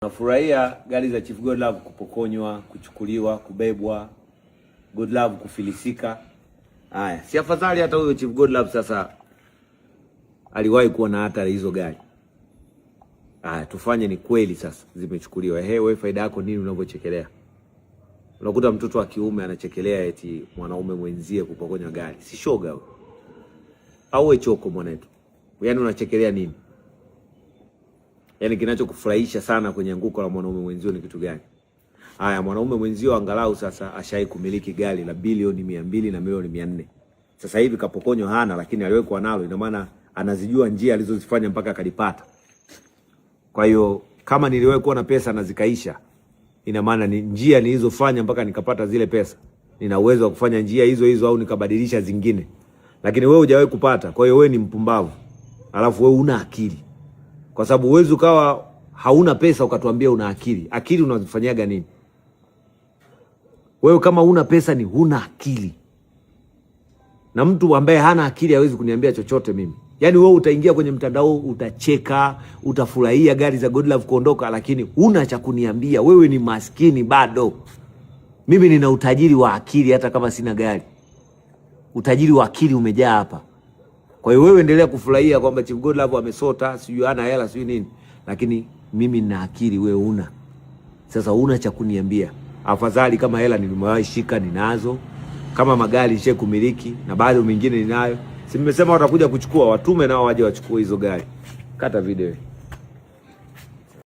Nafurahia gari za Chief Godlove kupokonywa, kuchukuliwa, kubebwa, Godlove kufilisika. Haya, si afadhali hata huyo Chief Godlove sasa aliwahi kuwa na hata hizo gari. Haya, tufanye ni kweli sasa zimechukuliwa. Wewe faida yako nini unavyochekelea? Unakuta mtoto wa kiume anachekelea eti mwanaume mwenzie kupokonywa gari. Si shoga wewe. Au wewe choko mwanetu. Yaani unachekelea nini? Yaani kinachokufurahisha sana kwenye anguko la mwanaume mwenzio ni kitu gani? Haya, mwanaume mwenzio angalau sasa ashai kumiliki gari la bilioni 200 na milioni 400. Sasa hivi kapokonywa hana, lakini aliwekwa nalo, ina maana anazijua njia alizozifanya mpaka akalipata. Kwa hiyo kama niliwahi kuwa na pesa na zikaisha, ina maana ni njia nilizofanya mpaka nikapata zile pesa, nina uwezo wa kufanya njia hizo hizo au nikabadilisha zingine. Lakini wewe hujawahi kupata, kwa hiyo wewe ni mpumbavu. Alafu wewe una akili. Kwa sababu uwezo ukawa hauna pesa ukatuambia una akili. Akili unazifanyaga nini? Wewe kama una pesa ni huna akili. Na mtu ambaye hana akili hawezi kuniambia chochote mimi. Yaani wewe utaingia kwenye mtandao, utacheka, utafurahia gari za Godlove kuondoka, lakini huna cha kuniambia. Wewe ni maskini bado. Mimi nina utajiri wa akili hata kama sina gari. Utajiri wa akili umejaa hapa. Kwa hiyo wewe endelea kufurahia kwamba Chief Godlove amesota, sijui hana hela, sijui nini. Lakini mimi nina akili, wewe una. Sasa una cha kuniambia. Afadhali kama hela nimewahi shika ninazo, kama magari nishe kumiliki na bado mengine ninayo. Si nimesema watakuja kuchukua, watume nao waje wachukue hizo gari. Kata video.